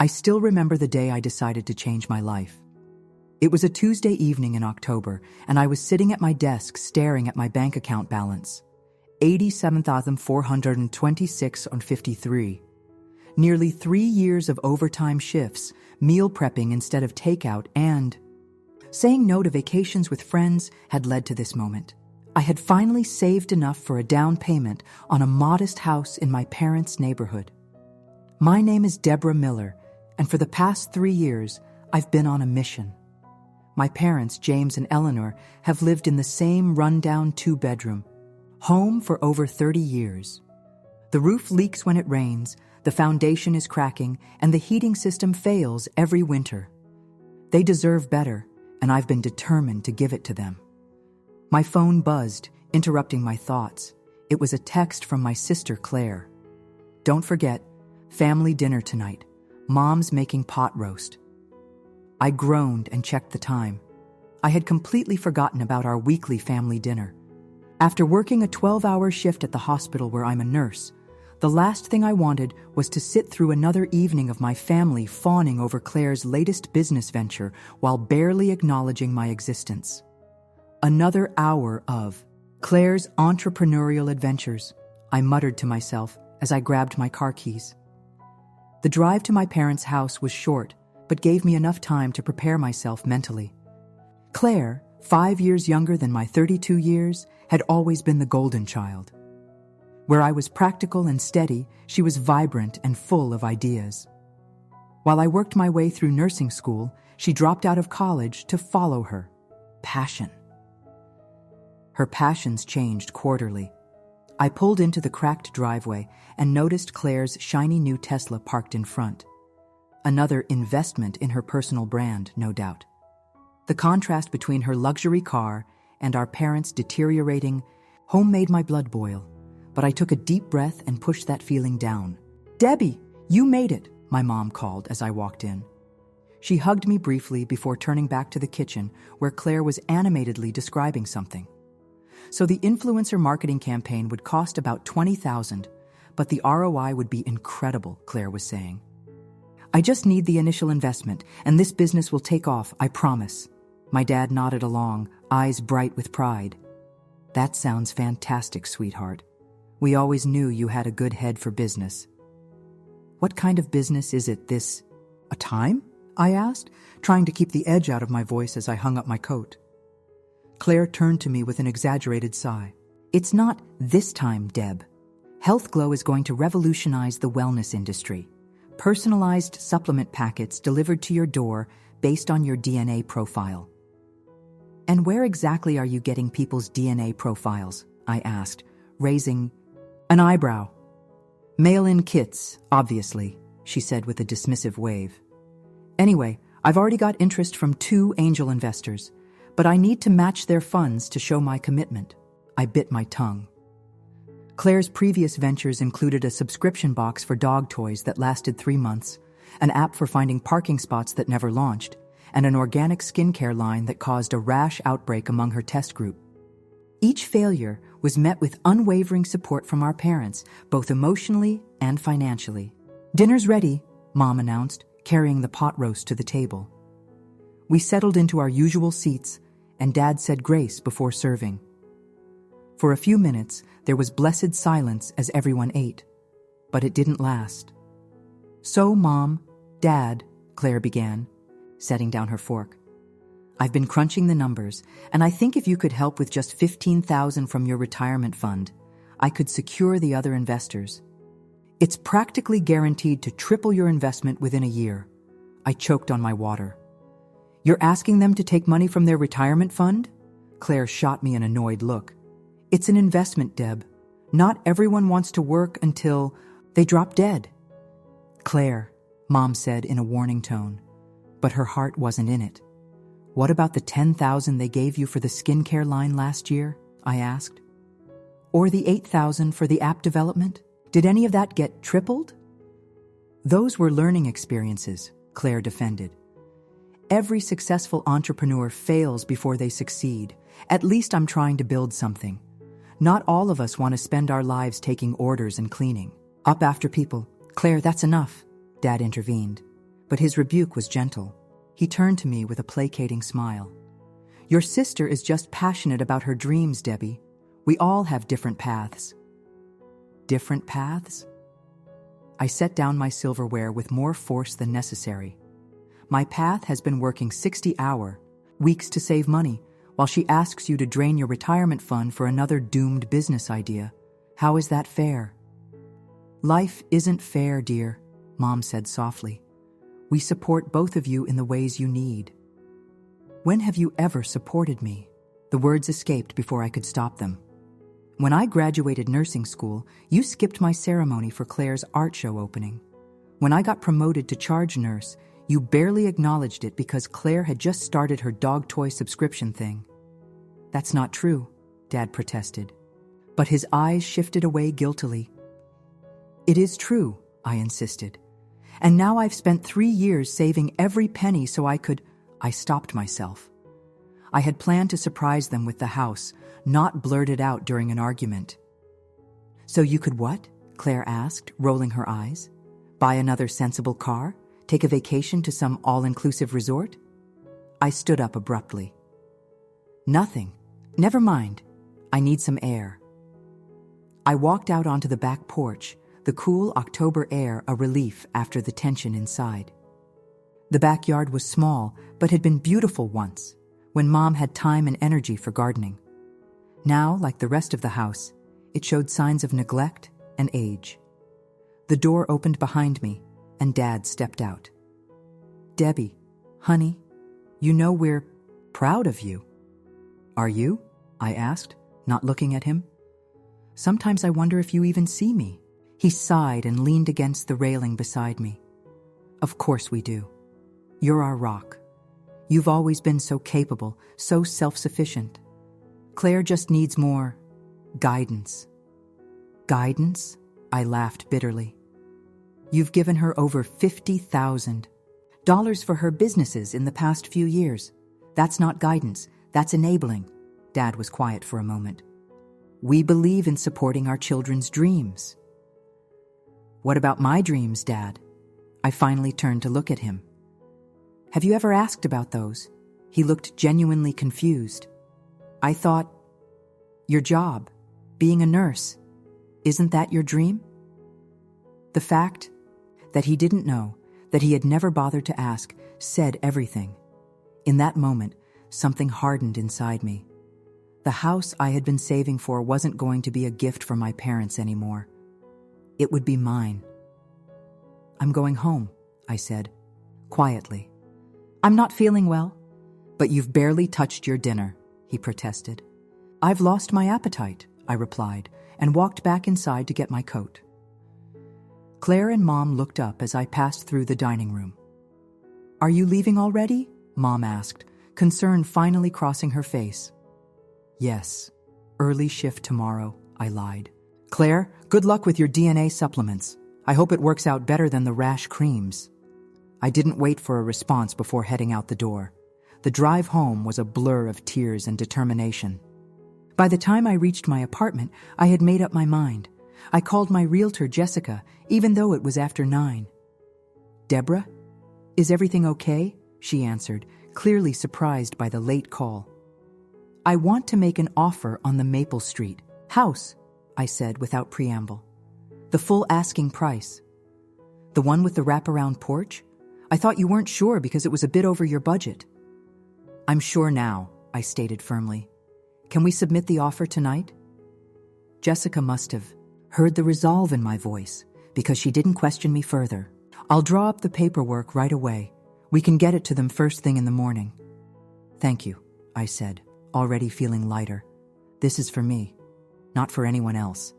I still remember the day I decided to change my life. It was a Tuesday evening in October, and I was sitting at my desk staring at my bank account balance. 87,426.53. Nearly 3 years of overtime shifts, meal prepping instead of takeout, and saying no to vacations with friends had led to this moment. I had finally saved enough for a down payment on a modest house in my parents' neighborhood. My name is Deborah Miller, and for the past 3 years, I've been on a mission. My parents, James and Eleanor, have lived in the same rundown 2-bedroom home for over 30 years. The roof leaks when it rains, the foundation is cracking, and the heating system fails every winter. They deserve better, and I've been determined to give it to them. My phone buzzed, interrupting my thoughts. It was a text from my sister, Claire. "Don't forget, family dinner tonight. Mom's making pot roast." I groaned and checked the time. I had completely forgotten about our weekly family dinner. After working a 12-hour shift at the hospital where I'm a nurse, the last thing I wanted was to sit through another evening of my family fawning over Claire's latest business venture while barely acknowledging my existence. Another hour of Claire's entrepreneurial adventures, I muttered to myself as I grabbed my car keys. The drive to my parents' house was short, but gave me enough time to prepare myself mentally. Claire, 5 years younger than my 32 years, had always been the golden child. Where I was practical and steady, she was vibrant and full of ideas. While I worked my way through nursing school, she dropped out of college to follow her passion. Her passions changed quarterly. I pulled into the cracked driveway and noticed Claire's shiny new Tesla parked in front. Another investment in her personal brand, no doubt. The contrast between her luxury car and our parents' deteriorating home made my blood boil, but I took a deep breath and pushed that feeling down. "Debbie, you made it," my mom called as I walked in. She hugged me briefly before turning back to the kitchen where Claire was animatedly describing something. So the influencer marketing campaign would cost about $20,000, but the ROI would be incredible, Claire was saying. "I just need the initial investment, and this business will take off, I promise." My dad nodded along, eyes bright with pride. "That sounds fantastic, sweetheart. We always knew you had a good head for business." "What kind of business is it this time?" I asked, trying to keep the edge out of my voice as I hung up my coat. Claire turned to me with an exaggerated sigh. "It's not this time, Deb. Health Glow is going to revolutionize the wellness industry. Personalized supplement packets delivered to your door based on your DNA profile." "And where exactly are you getting people's DNA profiles?" I asked, raising an eyebrow. "Mail-in kits, obviously," she said with a dismissive wave. "Anyway, I've already got interest from 2 angel investors, but I need to match their funds to show my commitment." I bit my tongue. Claire's previous ventures included a subscription box for dog toys that lasted 3 months, an app for finding parking spots that never launched, and an organic skincare line that caused a rash outbreak among her test group. Each failure was met with unwavering support from our parents, both emotionally and financially. "Dinner's ready," Mom announced, carrying the pot roast to the table. We settled into our usual seats, and Dad said grace before serving. For a few minutes, there was blessed silence as everyone ate, but it didn't last. "So, Mom, Dad," Claire began, setting down her fork. "I've been crunching the numbers, and I think if you could help with just $15,000 from your retirement fund, I could secure the other investors. It's practically guaranteed to triple your investment within a year." I choked on my water. "You're asking them to take money from their retirement fund?" Claire shot me an annoyed look. "It's an investment, Deb. Not everyone wants to work until they drop dead." "Claire," Mom said in a warning tone, but her heart wasn't in it. "What about the $10,000 they gave you for the skincare line last year?" I asked. "Or the $8,000 for the app development? Did any of that get tripled?" "Those were learning experiences," Claire defended. "Every successful entrepreneur fails before they succeed. At least I'm trying to build something. Not all of us want to spend our lives taking orders and cleaning up after people." "Claire, that's enough," Dad intervened. But his rebuke was gentle. He turned to me with a placating smile. Your sister is just passionate about her dreams, Debbie. We all have different paths. Different paths? I set down my silverware with more force than necessary. My path has been working 60-hour weeks to save money, while she asks you to drain your retirement fund for another doomed business idea. How is that fair? Life isn't fair, dear, Mom said softly. We support both of you in the ways you need. When have you ever supported me? The words escaped before I could stop them. When I graduated nursing school, you skipped my ceremony for Claire's art show opening. When I got promoted to charge nurse, you barely acknowledged it because Claire had just started her dog toy subscription thing. That's not true, Dad protested. But his eyes shifted away guiltily. It is true, I insisted. And now I've spent 3 years saving every penny so I stopped myself. I had planned to surprise them with the house, not blurt it out during an argument. So you could what? Claire asked, rolling her eyes. Buy another sensible car? Take a vacation to some all-inclusive resort? I stood up abruptly. Nothing. Never mind. I need some air. I walked out onto the back porch, the cool October air a relief after the tension inside. The backyard was small, but had been beautiful once, when Mom had time and energy for gardening. Now, like the rest of the house, it showed signs of neglect and age. The door opened behind me, and Dad stepped out. Debbie, honey, you know we're proud of you. Are you? I asked, not looking at him. Sometimes I wonder if you even see me. He sighed and leaned against the railing beside me. Of course we do. You're our rock. You've always been so capable, so self-sufficient. Claire just needs more guidance. Guidance? I laughed bitterly. You've given her over $50,000 for her businesses in the past few years. That's not guidance, that's enabling. Dad was quiet for a moment. We believe in supporting our children's dreams. What about my dreams, Dad? I finally turned to look at him. Have you ever asked about those? He looked genuinely confused. I thought, your job, being a nurse, isn't that your dream? The fact that he didn't know, that he had never bothered to ask, said everything. In that moment, something hardened inside me. The house I had been saving for wasn't going to be a gift for my parents anymore. It would be mine. I'm going home, I said, quietly. I'm not feeling well. But you've barely touched your dinner, he protested. I've lost my appetite, I replied, and walked back inside to get my coat. Claire and Mom looked up as I passed through the dining room. Are you leaving already? Mom asked, concern finally crossing her face. Yes, early shift tomorrow, I lied. Claire, good luck with your DNA supplements. I hope it works out better than the rash creams. I didn't wait for a response before heading out the door. The drive home was a blur of tears and determination. By the time I reached my apartment, I had made up my mind. I called my realtor, Jessica, even though it was after 9. Deborah, is everything okay? She answered, clearly surprised by the late call. I want to make an offer on the Maple Street house, I said without preamble. The full asking price. The one with the wraparound porch? I thought you weren't sure because it was a bit over your budget. I'm sure now, I stated firmly. Can we submit the offer tonight? Jessica must have heard the resolve in my voice because she didn't question me further. I'll draw up the paperwork right away. We can get it to them first thing in the morning. Thank you, I said, already feeling lighter. This is for me, not for anyone else.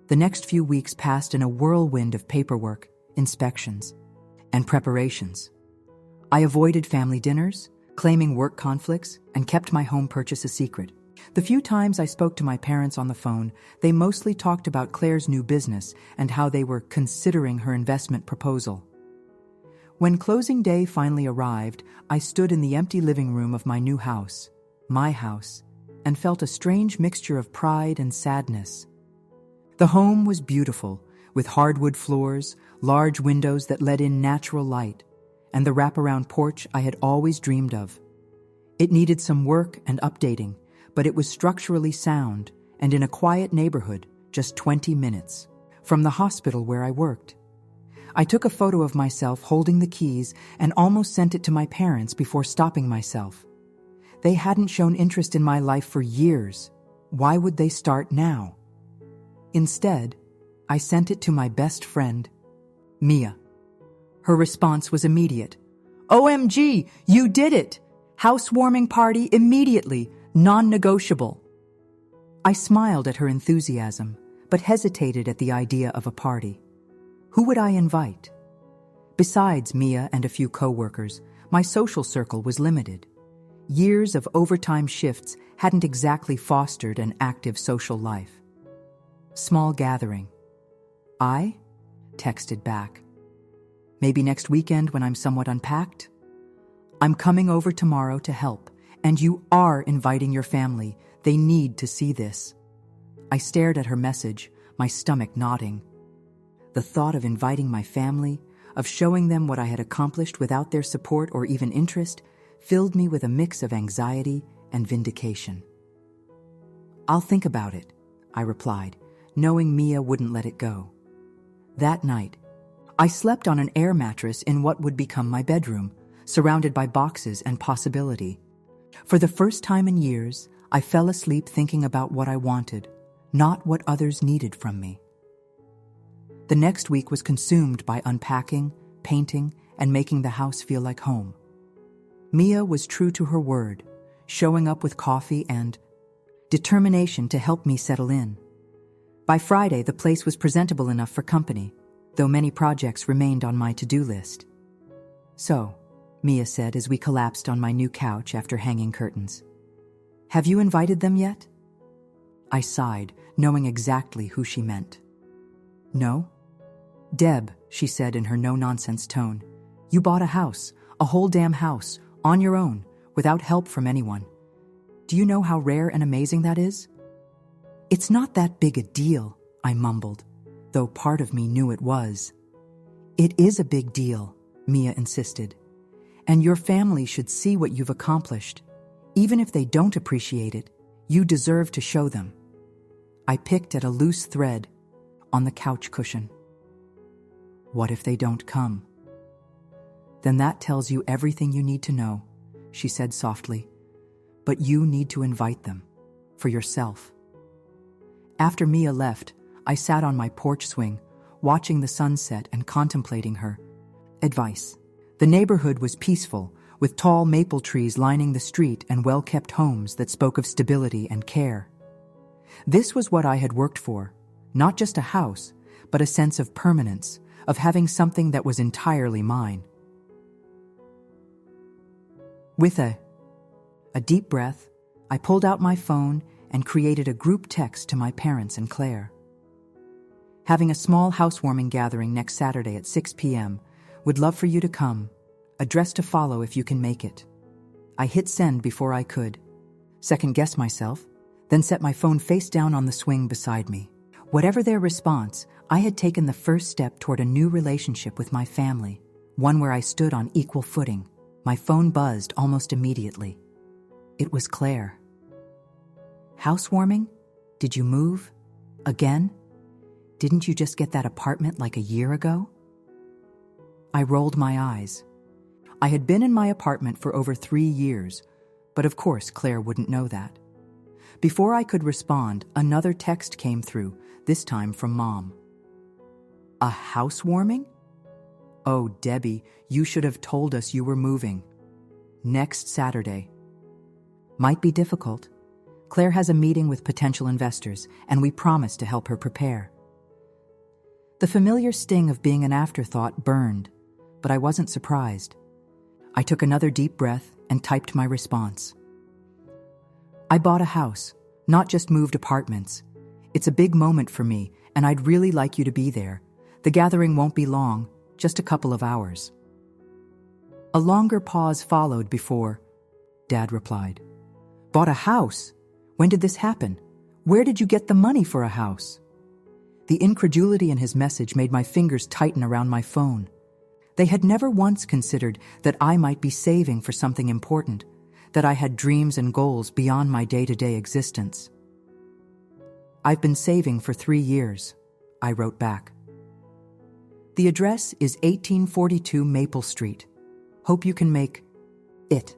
The next few weeks passed in a whirlwind of paperwork, inspections, and preparations. I avoided family dinners, claiming work conflicts, and kept my home purchase a secret. The few times I spoke to my parents on the phone, they mostly talked about Claire's new business and how they were considering her investment proposal. When closing day finally arrived, I stood in the empty living room of my new house, my house, and felt a strange mixture of pride and sadness. The home was beautiful, with hardwood floors, large windows that let in natural light, and the wraparound porch I had always dreamed of. It needed some work and updating, but it was structurally sound and in a quiet neighborhood just 20 minutes from the hospital where I worked. I took a photo of myself holding the keys and almost sent it to my parents before stopping myself. They hadn't shown interest in my life for years. Why would they start now? Instead, I sent it to my best friend, Mia. Her response was immediate. "OMG, you did it! Housewarming party immediately, non-negotiable." I smiled at her enthusiasm, but hesitated at the idea of a party. Who would I invite? Besides Mia and a few co-workers, my social circle was limited. Years of overtime shifts hadn't exactly fostered an active social life. Small gathering. I texted back. Maybe next weekend when I'm somewhat unpacked? I'm coming over tomorrow to help, and you are inviting your family. They need to see this. I stared at her message, my stomach knotting. The thought of inviting my family, of showing them what I had accomplished without their support or even interest, filled me with a mix of anxiety and vindication. "I'll think about it," I replied, knowing Mia wouldn't let it go. That night, I slept on an air mattress in what would become my bedroom, surrounded by boxes and possibility. For the first time in years, I fell asleep thinking about what I wanted, not what others needed from me. The next week was consumed by unpacking, painting, and making the house feel like home. Mia was true to her word, showing up with coffee and determination to help me settle in. By Friday, the place was presentable enough for company, though many projects remained on my to-do list. "So," Mia said as we collapsed on my new couch after hanging curtains, "have you invited them yet?" I sighed, knowing exactly who she meant. "No?" "Deb," she said in her no-nonsense tone, "you bought a house, a whole damn house, on your own, without help from anyone. Do you know how rare and amazing that is?" "It's not that big a deal," I mumbled, though part of me knew it was. "It is a big deal," Mia insisted, "and your family should see what you've accomplished. Even if they don't appreciate it, you deserve to show them." I picked at a loose thread on the couch cushion. "What if they don't come?" "Then that tells you everything you need to know," she said softly. "But you need to invite them, for yourself." After Mia left, I sat on my porch swing, watching the sunset and contemplating her advice. The neighborhood was peaceful, with tall maple trees lining the street and well-kept homes that spoke of stability and care. This was what I had worked for, not just a house, but a sense of permanence, of having something that was entirely mine. With a deep breath, I pulled out my phone and created a group text to my parents and Claire. "Having a small housewarming gathering next Saturday at 6 p.m. Would love for you to come. Address to follow if you can make it." I hit send before I could second-guess myself, then set my phone face down on the swing beside me. Whatever their response, I had taken the first step toward a new relationship with my family, one where I stood on equal footing. My phone buzzed almost immediately. It was Claire. "Housewarming? Did you move? Again? Didn't you just get that apartment like a year ago?" I rolled my eyes. I had been in my apartment for over 3 years, but of course Claire wouldn't know that. Before I could respond, another text came through, this time from Mom. "A housewarming? Oh, Debbie, you should have told us you were moving. Next Saturday. Might be difficult. Claire has a meeting with potential investors, and we promised to help her prepare." The familiar sting of being an afterthought burned, but I wasn't surprised. I took another deep breath and typed my response. "I bought a house, not just moved apartments. It's a big moment for me, and I'd really like you to be there. The gathering won't be long, just a couple of hours." A longer pause followed before Dad replied. "Bought a house? When did this happen? Where did you get the money for a house?" The incredulity in his message made my fingers tighten around my phone. They had never once considered that I might be saving for something important, that I had dreams and goals beyond my day-to-day existence. "I've been saving for 3 years," I wrote back. "The address is 1842 Maple Street. Hope you can make it."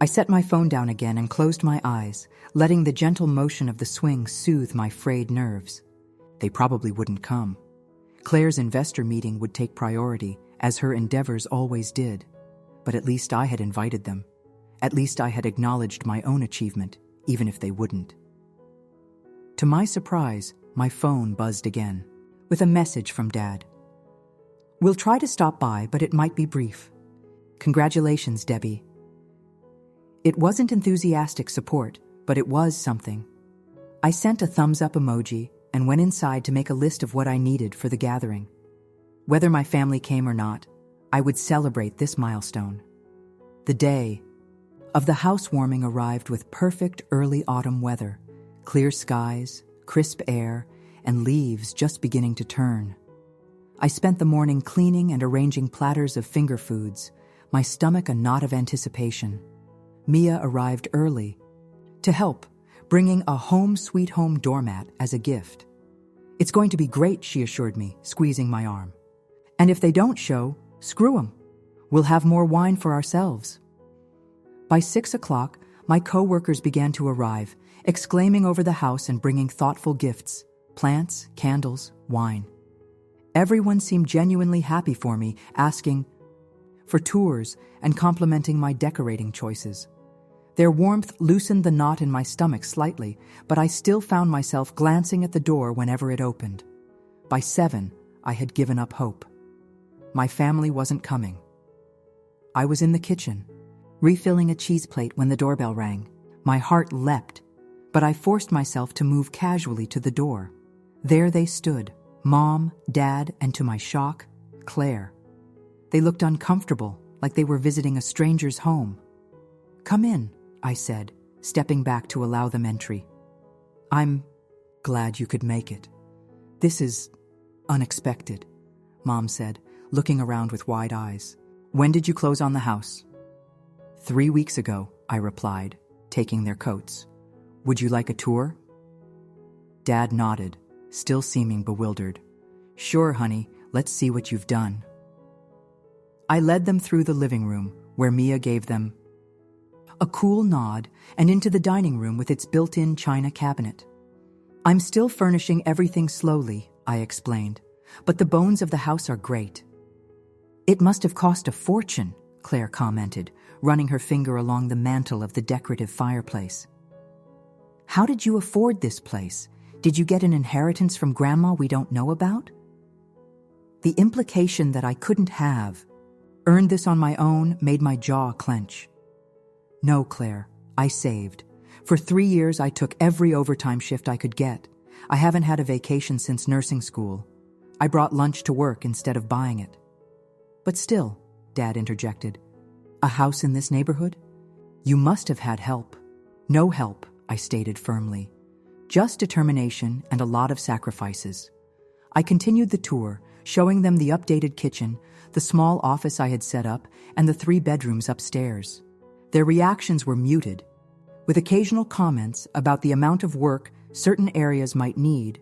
I set my phone down again and closed my eyes, letting the gentle motion of the swing soothe my frayed nerves. They probably wouldn't come. Claire's investor meeting would take priority, as her endeavors always did. But at least I had invited them. At least I had acknowledged my own achievement, even if they wouldn't. To my surprise, my phone buzzed again, with a message from Dad. "We'll try to stop by, but it might be brief. Congratulations, Debbie." It wasn't enthusiastic support, but it was something. I sent a thumbs-up emoji and went inside to make a list of what I needed for the gathering. Whether my family came or not, I would celebrate this milestone. The day of the housewarming arrived with perfect early autumn weather, clear skies, crisp air, and leaves just beginning to turn. I spent the morning cleaning and arranging platters of finger foods, my stomach a knot of anticipation. Mia arrived early to help, bringing a home sweet home doormat as a gift. "It's going to be great," she assured me, squeezing my arm. "And if they don't show, screw 'em. We'll have more wine for ourselves." By 6 o'clock, my co-workers began to arrive, exclaiming over the house and bringing thoughtful gifts, plants, candles, wine. Everyone seemed genuinely happy for me, asking for tours and complimenting my decorating choices. Their warmth loosened the knot in my stomach slightly, but I still found myself glancing at the door whenever it opened. By 7, I had given up hope. My family wasn't coming. I was in the kitchen, refilling a cheese plate when the doorbell rang. My heart leapt, but I forced myself to move casually to the door. There they stood, Mom, Dad, and to my shock, Claire. They looked uncomfortable, like they were visiting a stranger's home. "Come in," I said, stepping back to allow them entry. "I'm glad you could make it. This is unexpected," Mom said, looking around with wide eyes. "When did you close on the house?" 3 weeks ago, I replied, taking their coats. "Would you like a tour?" Dad nodded, still seeming bewildered. "Sure, honey, let's see what you've done." I led them through the living room, where Mia gave them a cool nod, and into the dining room with its built-in china cabinet. "I'm still furnishing everything slowly," I explained, "but the bones of the house are great." "It must have cost a fortune," Claire commented, running her finger along the mantel of the decorative fireplace. "How did you afford this place? Did you get an inheritance from Grandma we don't know about?" The implication that I couldn't have earned this on my own made my jaw clench. "No, Claire, I saved. For 3 years I took every overtime shift I could get. I haven't had a vacation since nursing school. I brought lunch to work instead of buying it." "But still," Dad interjected, "a house in this neighborhood? You must have had help." "No help," I stated firmly. "Just determination and a lot of sacrifices." I continued the tour, showing them the updated kitchen, the small office I had set up, and the 3 bedrooms upstairs. Their reactions were muted, with occasional comments about the amount of work certain areas might need,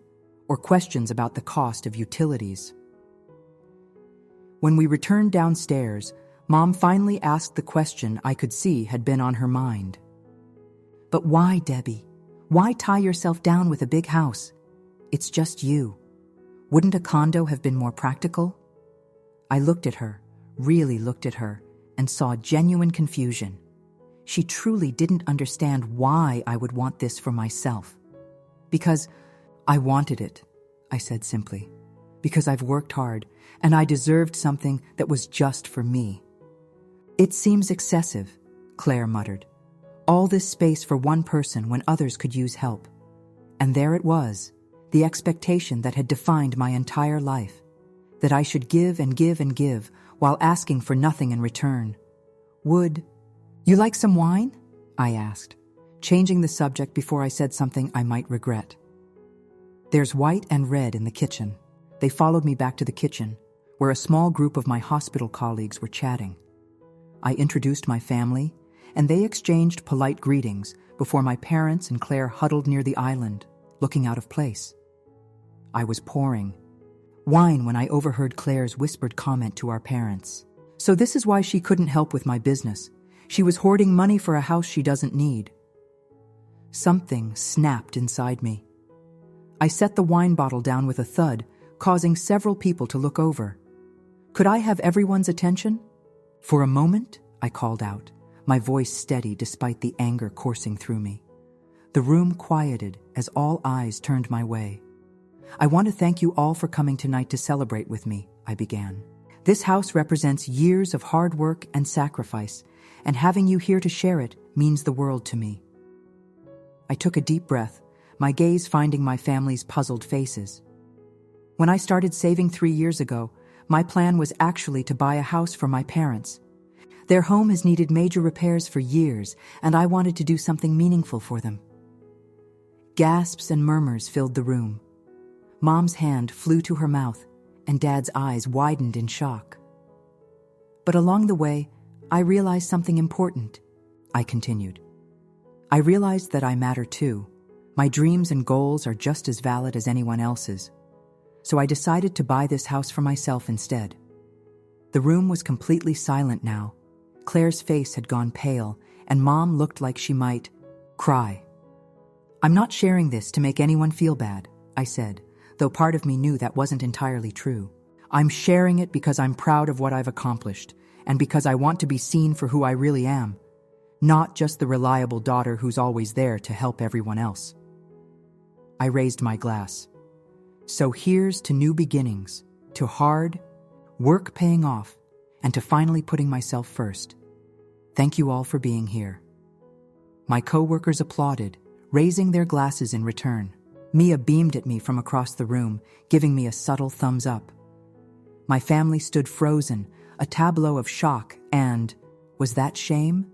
or questions about the cost of utilities. When we returned downstairs, Mom finally asked the question I could see had been on her mind. "But why, Debbie? Why tie yourself down with a big house? It's just you. Wouldn't a condo have been more practical?" I looked at her, really looked at her, and saw genuine confusion. She truly didn't understand why I would want this for myself. "Because I wanted it," I said simply. "Because I've worked hard, and I deserved something that was just for me." "It seems excessive," Claire muttered. "All this space for one person when others could use help." And there it was, the expectation that had defined my entire life, that I should give and give and give while asking for nothing in return. "Would you like some wine?" I asked, changing the subject before I said something I might regret. "There's white and red in the kitchen." They followed me back to the kitchen, where a small group of my hospital colleagues were chatting. I introduced my family, and they exchanged polite greetings before my parents and Claire huddled near the island, looking out of place. I was pouring wine when I overheard Claire's whispered comment to our parents. So this is why she couldn't help with my business. She was hoarding money for a house she doesn't need. Something snapped inside me. I set the wine bottle down with a thud, causing several people to look over. Could I have everyone's attention? For a moment, I called out, my voice steady despite the anger coursing through me. The room quieted as all eyes turned my way. I want to thank you all for coming tonight to celebrate with me, I began. This house represents years of hard work and sacrifice, and having you here to share it means the world to me. I took a deep breath, my gaze finding my family's puzzled faces. When I started saving 3 years ago, my plan was actually to buy a house for my parents. Their home has needed major repairs for years, and I wanted to do something meaningful for them. Gasps and murmurs filled the room. Mom's hand flew to her mouth, and Dad's eyes widened in shock. But along the way, I realized something important. I continued. I realized that I matter too. My dreams and goals are just as valid as anyone else's. So I decided to buy this house for myself instead. The room was completely silent now. Claire's face had gone pale, and Mom looked like she might cry. I'm not sharing this to make anyone feel bad, I said, though part of me knew that wasn't entirely true. I'm sharing it because I'm proud of what I've accomplished, and because I want to be seen for who I really am, not just the reliable daughter who's always there to help everyone else. I raised my glass. So here's to new beginnings, to hard work paying off, and to finally putting myself first. Thank you all for being here. My co-workers applauded, raising their glasses in return. Mia beamed at me from across the room, giving me a subtle thumbs up. My family stood frozen, a tableau of shock, and, was that shame?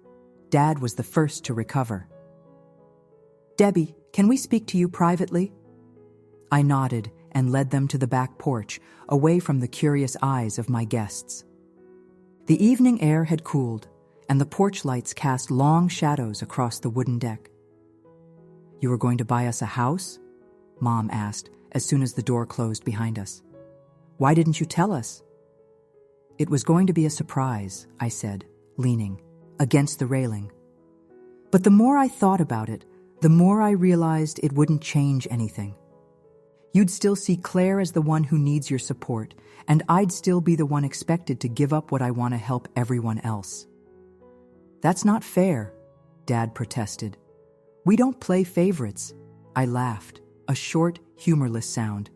Dad was the first to recover. Debbie, can we speak to you privately? I nodded and led them to the back porch, away from the curious eyes of my guests. The evening air had cooled, and the porch lights cast long shadows across the wooden deck. You were going to buy us a house? Mom asked as soon as the door closed behind us. Why didn't you tell us? It was going to be a surprise, I said, leaning against the railing. But the more I thought about it, the more I realized it wouldn't change anything. You'd still see Claire as the one who needs your support, and I'd still be the one expected to give up what I want to help everyone else. That's not fair, Dad protested. We don't play favorites. I laughed, a short, humorless sound.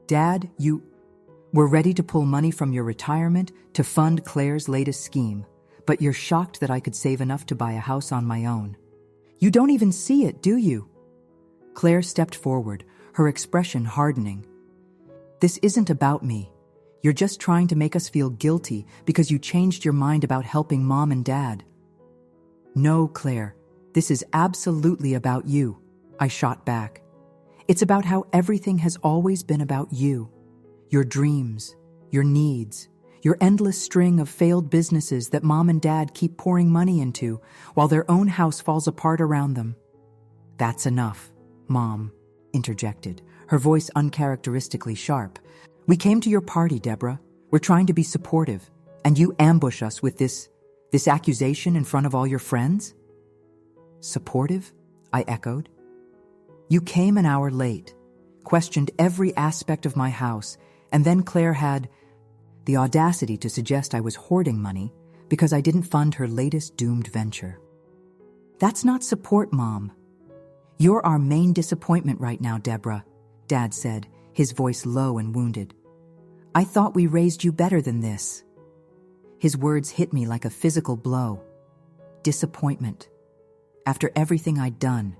Dad, you were ready to pull money from your retirement to fund Claire's latest scheme, but you're shocked that I could save enough to buy a house on my own. You don't even see it, do you? Claire stepped forward, her expression hardening. This isn't about me. You're just trying to make us feel guilty because you changed your mind about helping Mom and Dad. No, Claire, this is absolutely about you, I shot back. It's about how everything has always been about you. Your dreams, your needs, your endless string of failed businesses that Mom and Dad keep pouring money into while their own house falls apart around them. That's enough, Mom interjected, her voice uncharacteristically sharp. We came to your party, Deborah. We're trying to be supportive, and you ambush us with this accusation in front of all your friends? Supportive? I echoed. You came an hour late, questioned every aspect of my house, and then Claire had the audacity to suggest I was hoarding money because I didn't fund her latest doomed venture. That's not support, Mom. You're our main disappointment right now, Deborah, Dad said, his voice low and wounded. I thought we raised you better than this. His words hit me like a physical blow. Disappointment. After everything I'd done,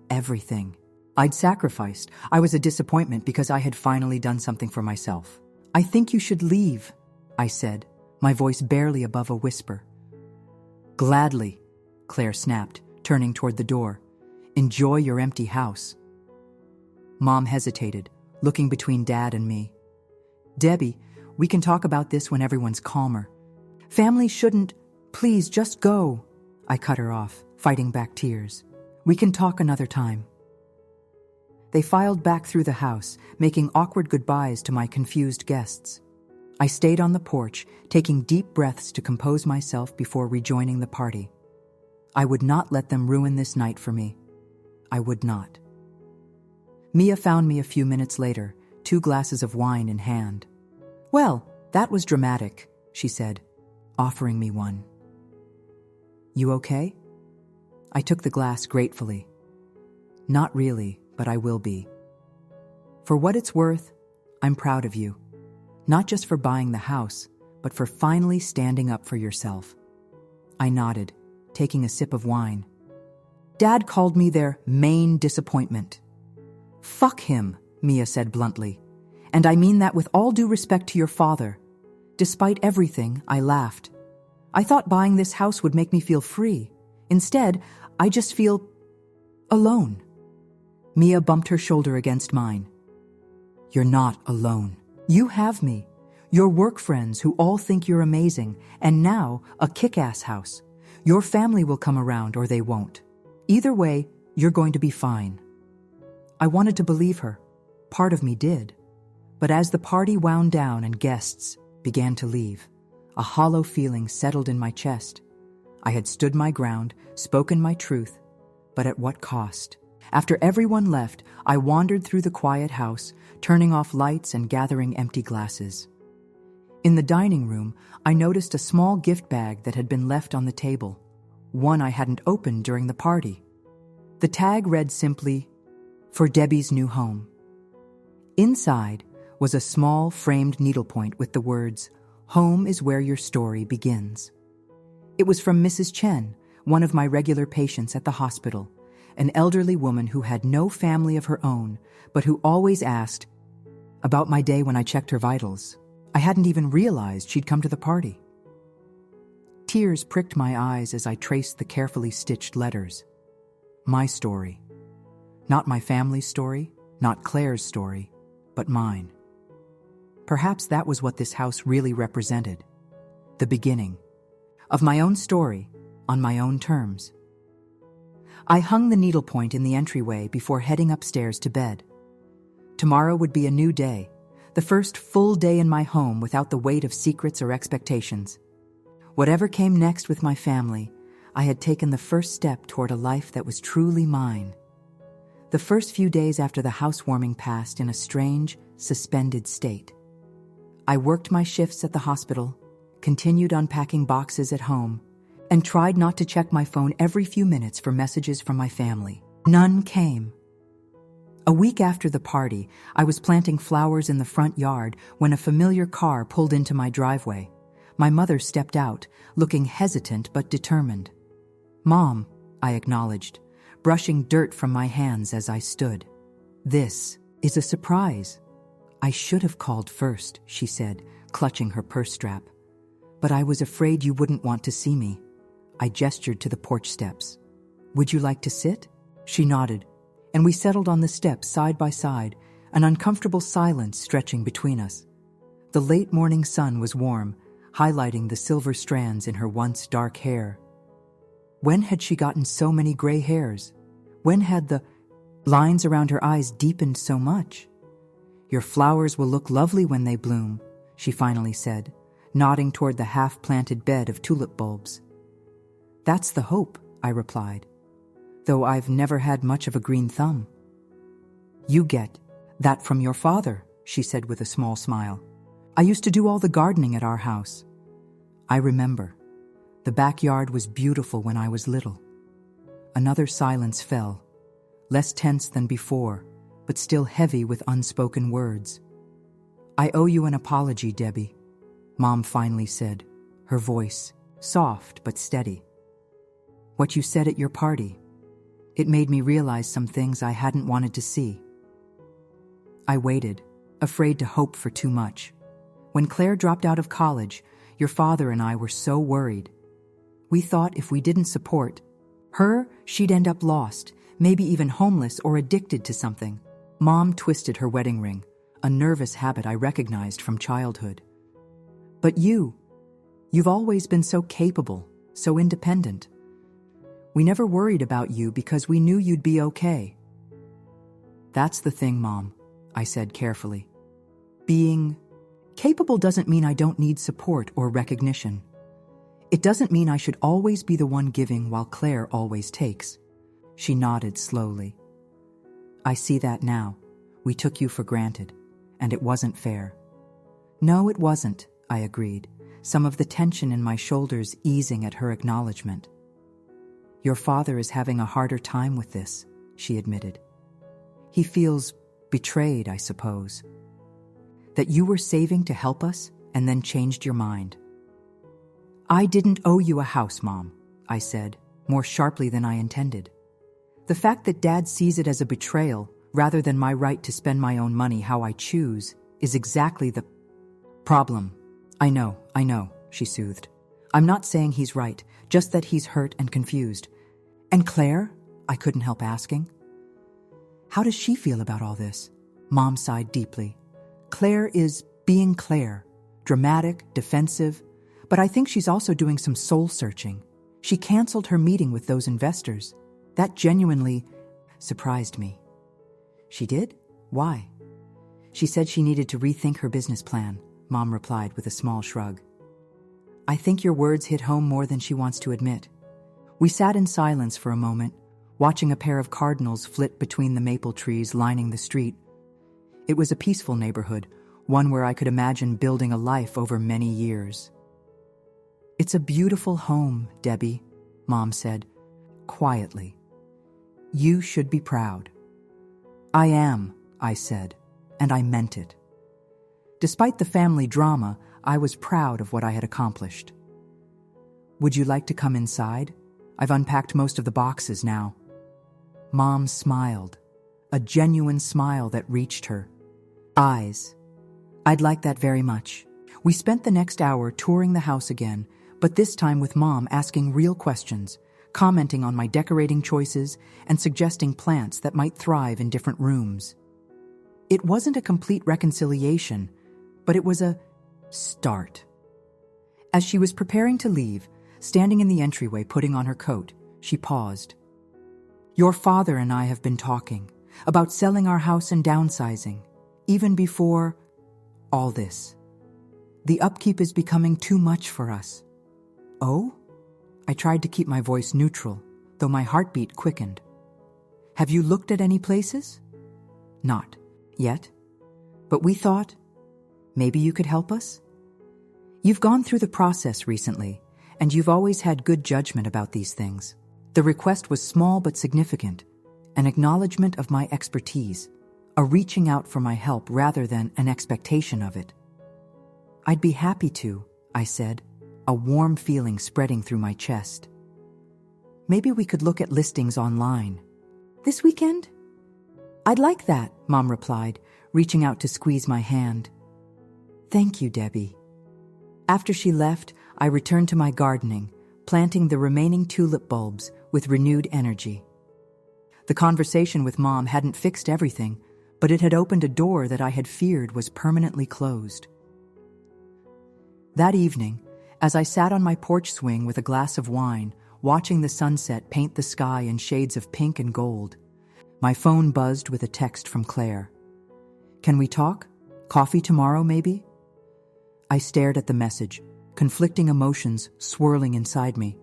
everything I'd sacrificed, I was a disappointment because I had finally done something for myself. I think you should leave, I said, my voice barely above a whisper. Gladly, Claire snapped, turning toward the door. Enjoy your empty house. Mom hesitated, looking between Dad and me. Debbie, We can talk about this when everyone's calmer. Family shouldn't. Please, just go. I cut her off, fighting back tears. We can talk another time. They filed back through the house, making awkward goodbyes to my confused guests. I stayed on the porch, taking deep breaths to compose myself before rejoining the party. I would not let them ruin this night for me. I would not. Mia found me a few minutes later, 2 glasses of wine in hand. Well, that was dramatic, she said, offering me one. You okay? I took the glass gratefully. Not really, but I will be. For what it's worth, I'm proud of you. Not just for buying the house, but for finally standing up for yourself. I nodded, taking a sip of wine. Dad called me their main disappointment. Fuck him, Mia said bluntly. And I mean that with all due respect to your father. Despite everything, I laughed. I thought buying this house would make me feel free. Instead, I just feel alone. Mia bumped her shoulder against mine. You're not alone. You have me, your work friends who all think you're amazing, and now a kick-ass house. Your family will come around or they won't. Either way, you're going to be fine. I wanted to believe her. Part of me did. But as the party wound down and guests began to leave, a hollow feeling settled in my chest. I had stood my ground, spoken my truth, but at what cost? After everyone left, I wandered through the quiet house, turning off lights and gathering empty glasses. In the dining room, I noticed a small gift bag that had been left on the table, one I hadn't opened during the party. The tag read simply, "For Debbie's new home." Inside was a small framed needlepoint with the words, "Home is where your story begins." It was from Mrs. Chen, one of my regular patients at the hospital, an elderly woman who had no family of her own, but who always asked about my day when I checked her vitals. I hadn't even realized she'd come to the party. Tears pricked my eyes as I traced the carefully stitched letters. My story. Not my family's story, not Claire's story, but mine. Perhaps that was what this house really represented. The beginning of my own story, on my own terms. I hung the needlepoint in the entryway before heading upstairs to bed. Tomorrow would be a new day, the first full day in my home without the weight of secrets or expectations. Whatever came next with my family, I had taken the first step toward a life that was truly mine. The first few days after the housewarming passed in a strange, suspended state. I worked my shifts at the hospital, continued unpacking boxes at home, and tried not to check my phone every few minutes for messages from my family. None came. A week after the party, I was planting flowers in the front yard when a familiar car pulled into my driveway. My mother stepped out, looking hesitant but determined. "Mom," I acknowledged, brushing dirt from my hands as I stood. "This is a surprise." "I should have called first," she said, clutching her purse strap. "But I was afraid you wouldn't want to see me." I gestured to the porch steps. "Would you like to sit?" She nodded, and we settled on the steps side by side, an uncomfortable silence stretching between us. The late morning sun was warm, highlighting the silver strands in her once dark hair. When had she gotten so many gray hairs? When had the lines around her eyes deepened so much? "Your flowers will look lovely when they bloom," she finally said, nodding toward the half-planted bed of tulip bulbs. "That's the hope," I replied, "though I've never had much of a green thumb." "You get that from your father," she said with a small smile. "I used to do all the gardening at our house." I remember. The backyard was beautiful when I was little. Another silence fell, less tense than before, but still heavy with unspoken words. "I owe you an apology, Debbie," Mom finally said, her voice soft but steady. "What you said at your party, it made me realize some things I hadn't wanted to see." I waited, afraid to hope for too much. When Claire dropped out of college, your father and I were so worried. We thought if we didn't support her, she'd end up lost, maybe even homeless or addicted to something. Mom twisted her wedding ring, a nervous habit I recognized from childhood. But you've always been so capable, so independent. We never worried about you because we knew you'd be okay." "That's the thing, Mom," I said carefully. "Being capable doesn't mean I don't need support or recognition. It doesn't mean I should always be the one giving while Claire always takes." She nodded slowly. "I see that now. We took you for granted, and it wasn't fair." "No, it wasn't," I agreed, some of the tension in my shoulders easing at her acknowledgement. "Your father is having a harder time with this," she admitted. "He feels betrayed, I suppose. That you were saving to help us and then changed your mind." "I didn't owe you a house, Mom," I said, more sharply than I intended. "The fact that Dad sees it as a betrayal rather than my right to spend my own money how I choose is exactly the problem." I know, she soothed. "I'm not saying he's right, just that he's hurt and confused." "And Claire?" I couldn't help asking. "How does she feel about all this?" Mom sighed deeply. "Claire is being Claire, dramatic, defensive, but I think she's also doing some soul-searching. She canceled her meeting with those investors. That genuinely surprised me." "She did? Why?" "She said she needed to rethink her business plan," Mom replied with a small shrug. "I think your words hit home more than she wants to admit." We sat in silence for a moment, watching a pair of cardinals flit between the maple trees lining the street. It was a peaceful neighborhood, one where I could imagine building a life over many years. "It's a beautiful home, Debbie," Mom said, quietly. "You should be proud." "I am," I said, and I meant it. Despite the family drama, I was proud of what I had accomplished. "Would you like to come inside? I've unpacked most of the boxes now." Mom smiled, a genuine smile that reached her eyes. "I'd like that very much." We spent the next hour touring the house again, but this time with Mom asking real questions, commenting on my decorating choices, and suggesting plants that might thrive in different rooms. It wasn't a complete reconciliation, but it was a start. As she was preparing to leave, standing in the entryway putting on her coat, she paused. "Your father and I have been talking about selling our house and downsizing, even before all this. The upkeep is becoming too much for us." "Oh?" I tried to keep my voice neutral, though my heartbeat quickened. "Have you looked at any places?" "Not yet. But we thought, maybe you could help us? You've gone through the process recently, and you've always had good judgment about these things." The request was small but significant, an acknowledgement of my expertise, a reaching out for my help rather than an expectation of it. "I'd be happy to," I said, a warm feeling spreading through my chest. "Maybe we could look at listings online." "This weekend?" "I'd like that," Mom replied, reaching out to squeeze my hand. "Thank you, Debbie." After she left, I returned to my gardening, planting the remaining tulip bulbs with renewed energy. The conversation with Mom hadn't fixed everything, but it had opened a door that I had feared was permanently closed. That evening, as I sat on my porch swing with a glass of wine, watching the sunset paint the sky in shades of pink and gold, my phone buzzed with a text from Claire. "Can we talk? Coffee tomorrow, maybe?" I stared at the message, conflicting emotions swirling inside me.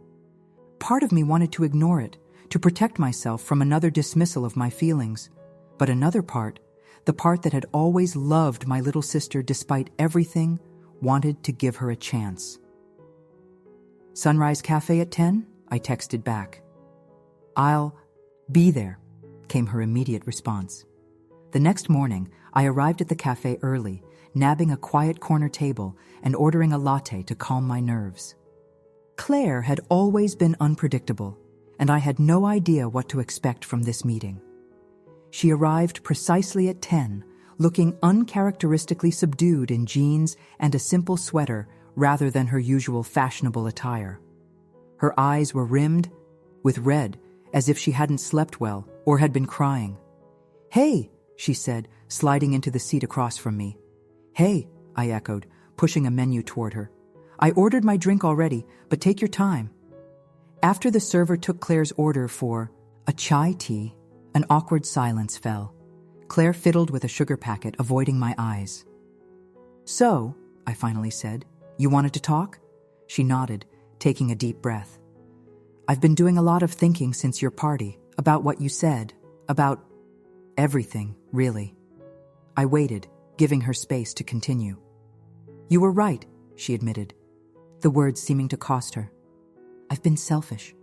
Part of me wanted to ignore it, to protect myself from another dismissal of my feelings, but another part, the part that had always loved my little sister despite everything, wanted to give her a chance. "Sunrise Cafe at 10? I texted back. "I'll be there," came her immediate response. The next morning, I arrived at the cafe early, nabbing a quiet corner table and ordering a latte to calm my nerves. Claire had always been unpredictable, and I had no idea what to expect from this meeting. She arrived precisely at 10, looking uncharacteristically subdued in jeans and a simple sweater rather than her usual fashionable attire. Her eyes were rimmed with red, as if she hadn't slept well or had been crying. "Hey," she said, sliding into the seat across from me. "Hey," I echoed, pushing a menu toward her. I ordered my drink already, but take your time. After the server took Claire's order for a chai tea, an awkward silence fell. Claire fiddled with a sugar packet, avoiding my eyes. So, I finally said, you wanted to talk? She nodded, taking a deep breath. I've been doing a lot of thinking since your party, about what you said, about everything, really. I waited, giving her space to continue. You were right, she admitted, the words seeming to cost her. I've been selfish.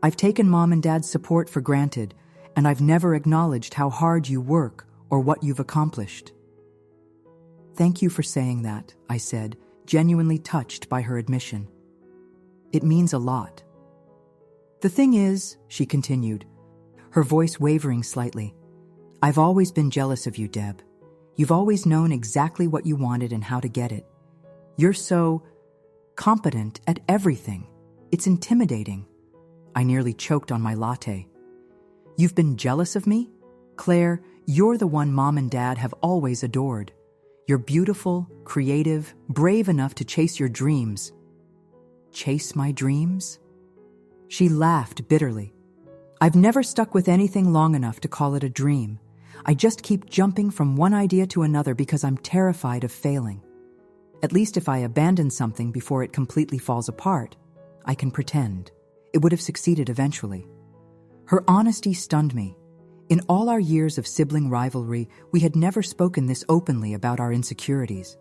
I've taken Mom and Dad's support for granted, and I've never acknowledged how hard you work or what you've accomplished. Thank you for saying that, I said, genuinely touched by her admission. It means a lot. The thing is, she continued, her voice wavering slightly, I've always been jealous of you, Deb. You've always known exactly what you wanted and how to get it. You're so competent at everything. It's intimidating. I nearly choked on my latte. You've been jealous of me? Claire, you're the one Mom and Dad have always adored. You're beautiful, creative, brave enough to chase your dreams. Chase my dreams? She laughed bitterly. I've never stuck with anything long enough to call it a dream. I just keep jumping from one idea to another because I'm terrified of failing. At least if I abandon something before it completely falls apart, I can pretend. It would have succeeded eventually. Her honesty stunned me. In all our years of sibling rivalry, we had never spoken this openly about our insecurities.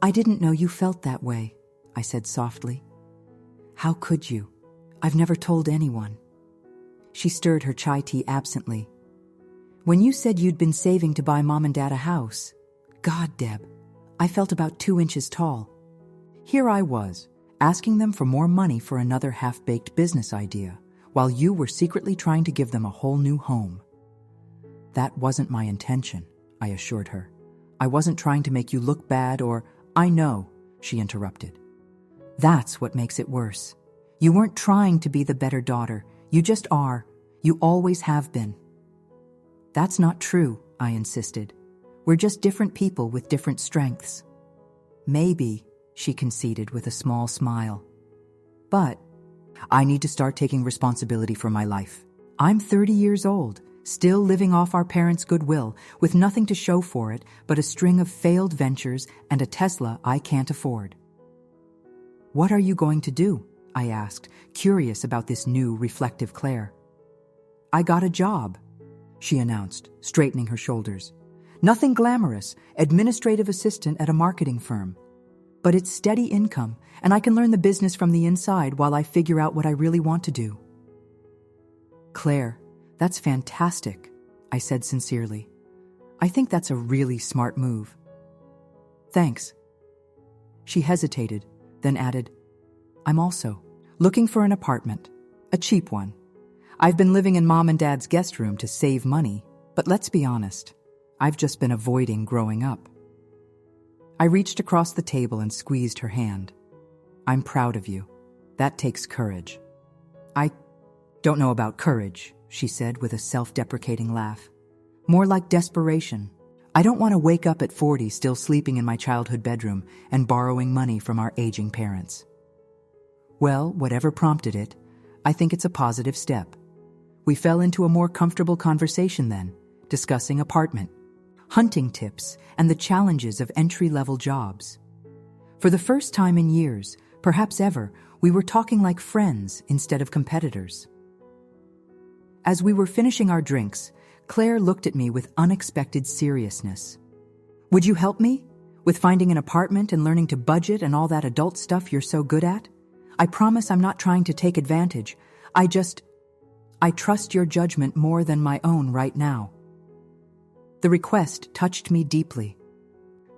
I didn't know you felt that way, I said softly. How could you? I've never told anyone. She stirred her chai tea absently. When you said you'd been saving to buy Mom and Dad a house, God, Deb, I felt about 2 inches tall. Here I was, asking them for more money for another half-baked business idea, while you were secretly trying to give them a whole new home. That wasn't my intention, I assured her. I wasn't trying to make you look bad or, I know, she interrupted. That's what makes it worse. You weren't trying to be the better daughter. You just are. You always have been. That's not true, I insisted. We're just different people with different strengths. Maybe, she conceded with a small smile. But I need to start taking responsibility for my life. I'm 30 years old, still living off our parents' goodwill, with nothing to show for it but a string of failed ventures and a Tesla I can't afford. What are you going to do? I asked, curious about this new, reflective Claire. I got a job, she announced, straightening her shoulders. Nothing glamorous, administrative assistant at a marketing firm. But it's steady income, and I can learn the business from the inside while I figure out what I really want to do. Claire, that's fantastic, I said sincerely. I think that's a really smart move. Thanks. She hesitated, then added, I'm also looking for an apartment, a cheap one. I've been living in Mom and Dad's guest room to save money, but let's be honest, I've just been avoiding growing up. I reached across the table and squeezed her hand. I'm proud of you. That takes courage. I don't know about courage, she said with a self-deprecating laugh. More like desperation. I don't want to wake up at 40 still sleeping in my childhood bedroom and borrowing money from our aging parents. Well, whatever prompted it, I think it's a positive step. We fell into a more comfortable conversation then, discussing apartment, hunting tips, and the challenges of entry-level jobs. For the first time in years, perhaps ever, we were talking like friends instead of competitors. As we were finishing our drinks, Claire looked at me with unexpected seriousness. Would you help me? With finding an apartment and learning to budget and all that adult stuff you're so good at? I promise I'm not trying to take advantage. I trust your judgment more than my own right now. The request touched me deeply.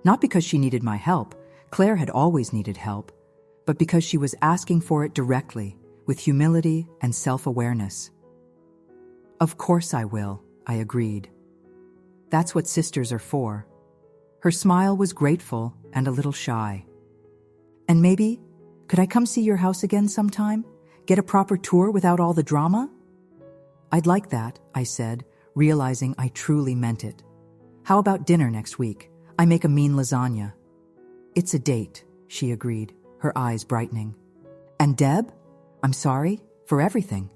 Not because she needed my help, Claire had always needed help, but because she was asking for it directly, with humility and self-awareness. Of course I will, I agreed. That's what sisters are for. Her smile was grateful and a little shy. And maybe, could I come see your house again sometime? Get a proper tour without all the drama? I'd like that, I said, realizing I truly meant it. How about dinner next week? I make a mean lasagna. It's a date, she agreed, her eyes brightening. And Deb? I'm sorry for everything.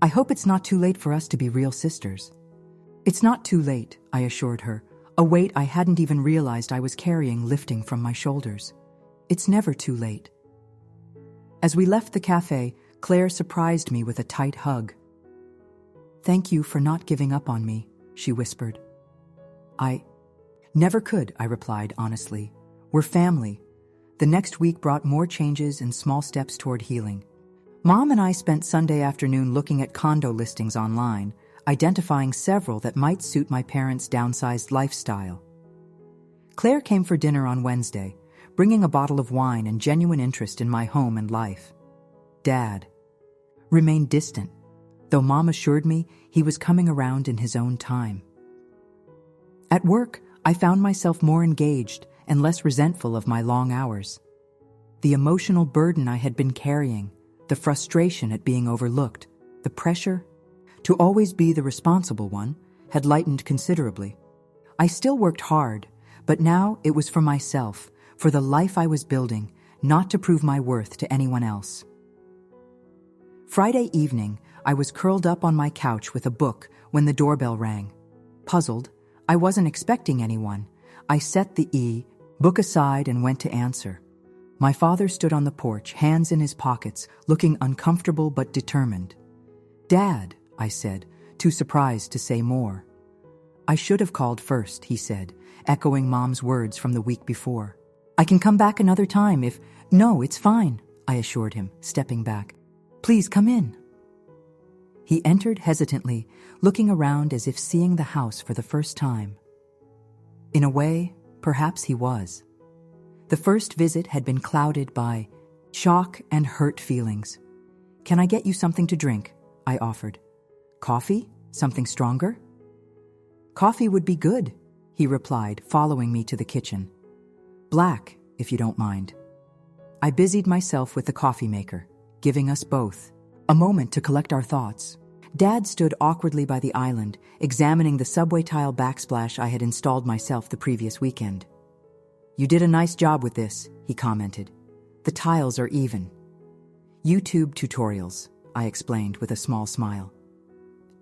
I hope it's not too late for us to be real sisters. It's not too late, I assured her, a weight I hadn't even realized I was carrying lifting from my shoulders. It's never too late. As we left the cafe, Claire surprised me with a tight hug. Thank you for not giving up on me, she whispered. I never could, I replied honestly. We're family. The next week brought more changes and small steps toward healing. Mom and I spent Sunday afternoon looking at condo listings online, identifying several that might suit my parents' downsized lifestyle. Claire came for dinner on Wednesday, bringing a bottle of wine and genuine interest in my home and life. Dad remained distant, though Mom assured me he was coming around in his own time. At work, I found myself more engaged and less resentful of my long hours. The emotional burden I had been carrying, the frustration at being overlooked, the pressure to always be the responsible one, had lightened considerably. I still worked hard, but now it was for myself, for the life I was building, not to prove my worth to anyone else. Friday evening, I was curled up on my couch with a book when the doorbell rang. Puzzled, I wasn't expecting anyone. I set the book aside and went to answer. My father stood on the porch, hands in his pockets, looking uncomfortable but determined. Dad, I said, too surprised to say more. I should have called first, he said, echoing Mom's words from the week before. I can come back another time if... No, it's fine, I assured him, stepping back. Please come in. He entered hesitantly, looking around as if seeing the house for the first time. In a way, perhaps he was. The first visit had been clouded by shock and hurt feelings. Can I get you something to drink? I offered. Coffee? Something stronger? Coffee would be good, he replied, following me to the kitchen. Black, if you don't mind. I busied myself with the coffee maker, giving us both a moment to collect our thoughts. Dad stood awkwardly by the island, examining the subway tile backsplash I had installed myself the previous weekend. You did a nice job with this, he commented. The tiles are even. YouTube tutorials, I explained with a small smile.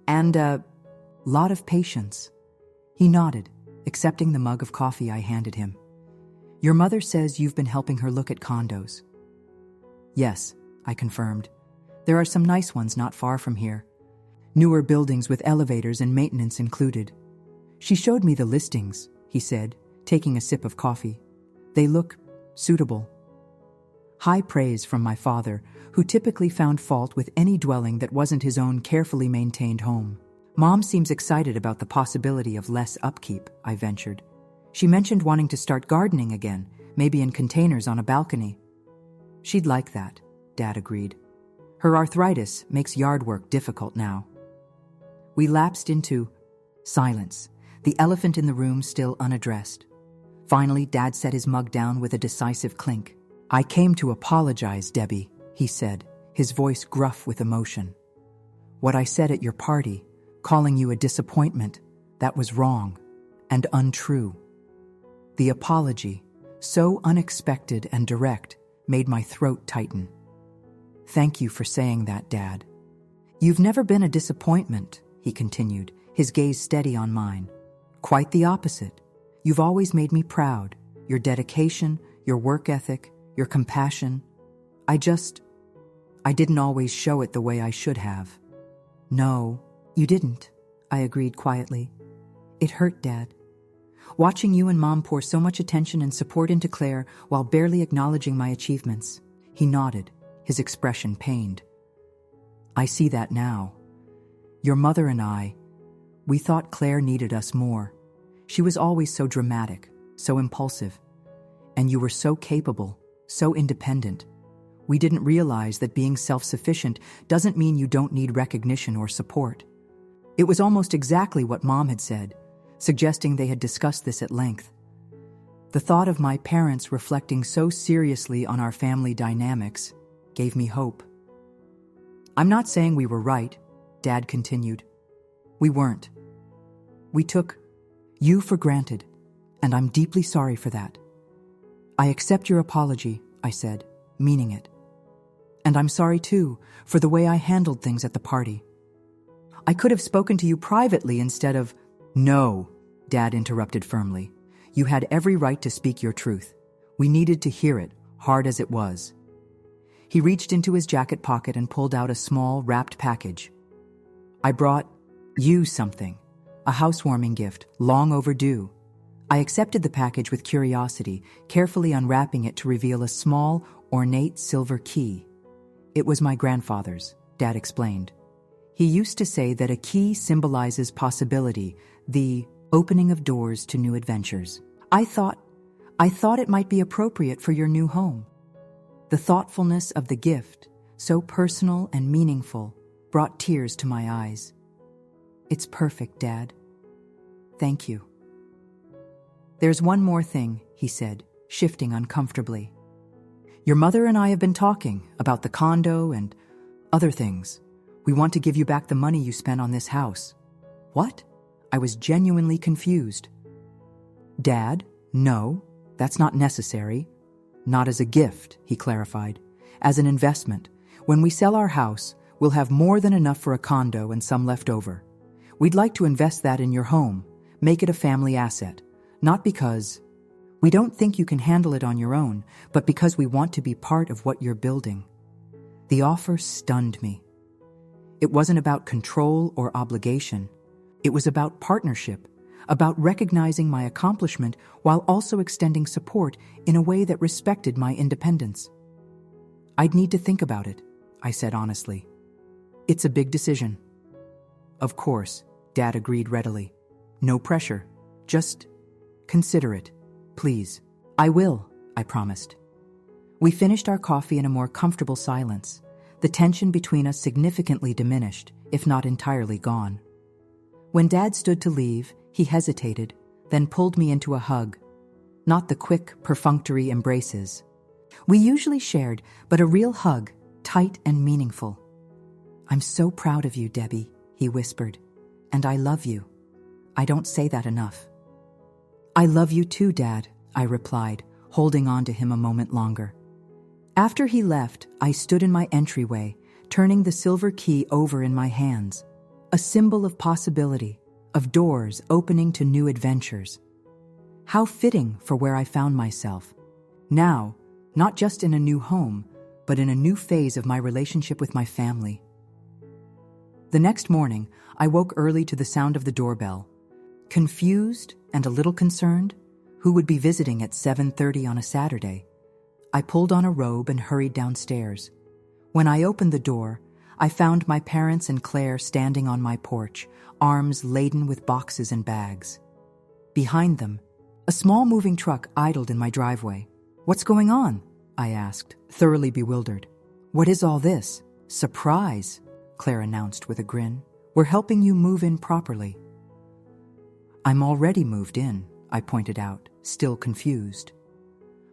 And a lot of patience. He nodded, accepting the mug of coffee I handed him. Your mother says you've been helping her look at condos. Yes, I confirmed. There are some nice ones not far from here. Newer buildings with elevators and maintenance included. She showed me the listings, he said, taking a sip of coffee. They look suitable. High praise from my father, who typically found fault with any dwelling that wasn't his own carefully maintained home. Mom seems excited about the possibility of less upkeep, I ventured. She mentioned wanting to start gardening again, maybe in containers on a balcony. She'd like that, Dad agreed. Her arthritis makes yard work difficult now. We lapsed into silence, the elephant in the room still unaddressed. Finally, Dad set his mug down with a decisive clink. I came to apologize, Debbie, he said, his voice gruff with emotion. What I said at your party, calling you a disappointment, that was wrong and untrue. The apology, so unexpected and direct, made my throat tighten. Thank you for saying that, Dad. You've never been a disappointment, he continued, his gaze steady on mine. Quite the opposite. You've always made me proud. Your dedication, your work ethic, your compassion. I didn't always show it the way I should have. No, you didn't, I agreed quietly. It hurt, Dad. Watching you and Mom pour so much attention and support into Claire while barely acknowledging my achievements. He nodded, his expression pained. I see that now. Your mother and I, we thought Claire needed us more. She was always so dramatic, so impulsive. And you were so capable, so independent. We didn't realize that being self-sufficient doesn't mean you don't need recognition or support. It was almost exactly what Mom had said, suggesting they had discussed this at length. The thought of my parents reflecting so seriously on our family dynamics gave me hope. I'm not saying we were right, Dad continued. We weren't. We took you for granted, and I'm deeply sorry for that. I accept your apology, I said, meaning it. And I'm sorry too, for the way I handled things at the party. I could have spoken to you privately instead of— No, Dad interrupted firmly. You had every right to speak your truth. We needed to hear it, hard as it was. He reached into his jacket pocket and pulled out a small, wrapped package. I brought you something, a housewarming gift, long overdue. I accepted the package with curiosity, carefully unwrapping it to reveal a small, ornate silver key. It was my grandfather's, Dad explained. He used to say that a key symbolizes possibility, the opening of doors to new adventures. I thought it might be appropriate for your new home. The thoughtfulness of the gift, so personal and meaningful, brought tears to my eyes. It's perfect, Dad. Thank you. There's one more thing, he said, shifting uncomfortably. Your mother and I have been talking about the condo and other things. We want to give you back the money you spent on this house. What? I was genuinely confused. Dad, no, that's not necessary. Not as a gift, he clarified. As an investment. When we sell our house, we'll have more than enough for a condo and some left over. We'd like to invest that in your home, make it a family asset. Not because we don't think you can handle it on your own, but because we want to be part of what you're building. The offer stunned me. It wasn't about control or obligation. It was about partnership, about recognizing my accomplishment while also extending support in a way that respected my independence. I'd need to think about it, I said honestly. It's a big decision. Of course, Dad agreed readily. No pressure. Just consider it, please. I will, I promised. We finished our coffee in a more comfortable silence. The tension between us significantly diminished, if not entirely gone. When Dad stood to leave, he hesitated, then pulled me into a hug. Not the quick, perfunctory embraces we usually shared, but a real hug, tight and meaningful. I'm so proud of you, Debbie, he whispered. And I love you. I don't say that enough. I love you too, Dad, I replied, holding on to him a moment longer. After he left, I stood in my entryway, turning the silver key over in my hands, a symbol of possibility, of doors opening to new adventures. How fitting for where I found myself. Now, not just in a new home, but in a new phase of my relationship with my family. The next morning, I woke early to the sound of the doorbell. Confused and a little concerned, who would be visiting at 7:30 on a Saturday? I pulled on a robe and hurried downstairs. When I opened the door, I found my parents and Claire standing on my porch, arms laden with boxes and bags. Behind them, a small moving truck idled in my driveway. What's going on? I asked, thoroughly bewildered. What is all this? Surprise, Claire announced with a grin. We're helping you move in properly. I'm already moved in, I pointed out, still confused.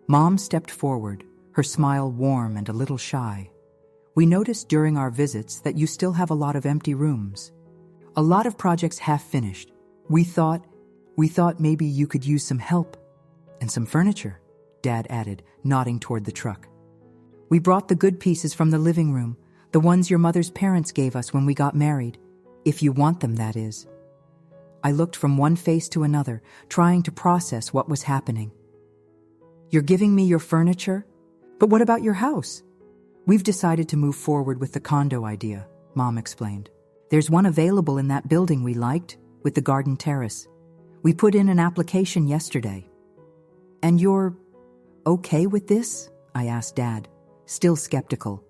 Mom stepped forward, her smile warm and a little shy. We noticed during our visits that you still have a lot of empty rooms. A lot of projects half finished. We thought maybe you could use some help. And some furniture, Dad added, nodding toward the truck. We brought the good pieces from the living room, the ones your mother's parents gave us when we got married. If you want them, that is. I looked from one face to another, trying to process what was happening. You're giving me your furniture? But what about your house? We've decided to move forward with the condo idea, Mom explained. There's one available in that building we liked, with the garden terrace. We put in an application yesterday. And you're okay with this? I asked Dad, still skeptical.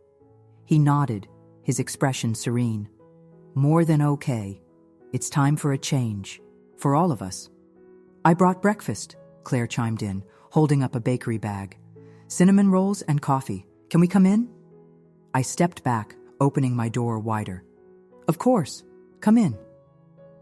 He nodded, his expression serene. More than okay. It's time for a change. For all of us. I brought breakfast, Claire chimed in, holding up a bakery bag. Cinnamon rolls and coffee. Can we come in? I stepped back, opening my door wider. Of course. Come in.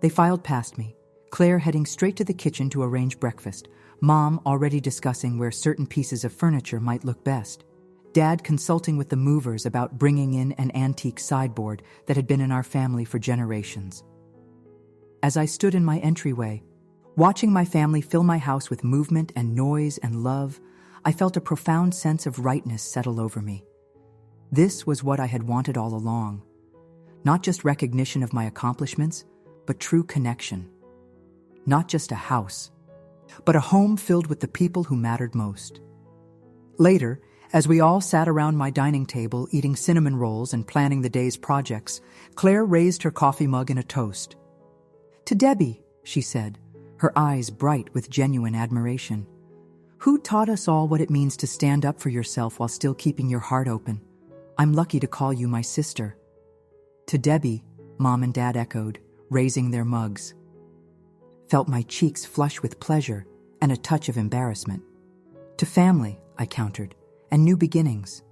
They filed past me, Claire heading straight to the kitchen to arrange breakfast, Mom already discussing where certain pieces of furniture might look best, Dad consulting with the movers about bringing in an antique sideboard that had been in our family for generations. As I stood in my entryway, watching my family fill my house with movement and noise and love, I felt a profound sense of rightness settle over me. This was what I had wanted all along. Not just recognition of my accomplishments, but true connection. Not just a house, but a home filled with the people who mattered most. Later, as we all sat around my dining table eating cinnamon rolls and planning the day's projects, Claire raised her coffee mug in a toast. "To Debbie," she said, her eyes bright with genuine admiration. "Who taught us all what it means to stand up for yourself while still keeping your heart open? I'm lucky to call you my sister." "To Debbie," Mom and Dad echoed, raising their mugs. Felt my cheeks flush with pleasure and a touch of embarrassment. "To family," I countered, "and new beginnings."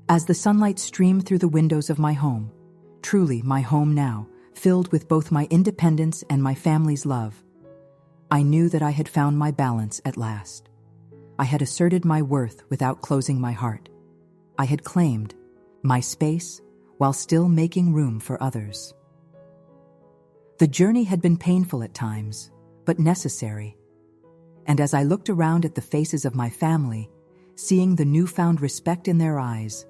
As the sunlight streamed through the windows of my home, truly my home now, filled with both my independence and my family's love, I knew that I had found my balance at last. I had asserted my worth without closing my heart. I had claimed my space while still making room for others. The journey had been painful at times, but necessary. And as I looked around at the faces of my family, seeing the newfound respect in their eyes,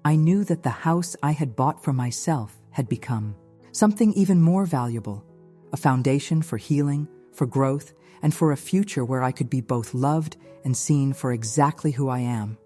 I knew that the house I had bought for myself had become something even more valuable, a foundation for healing, for growth, and for a future where I could be both loved and seen for exactly who I am.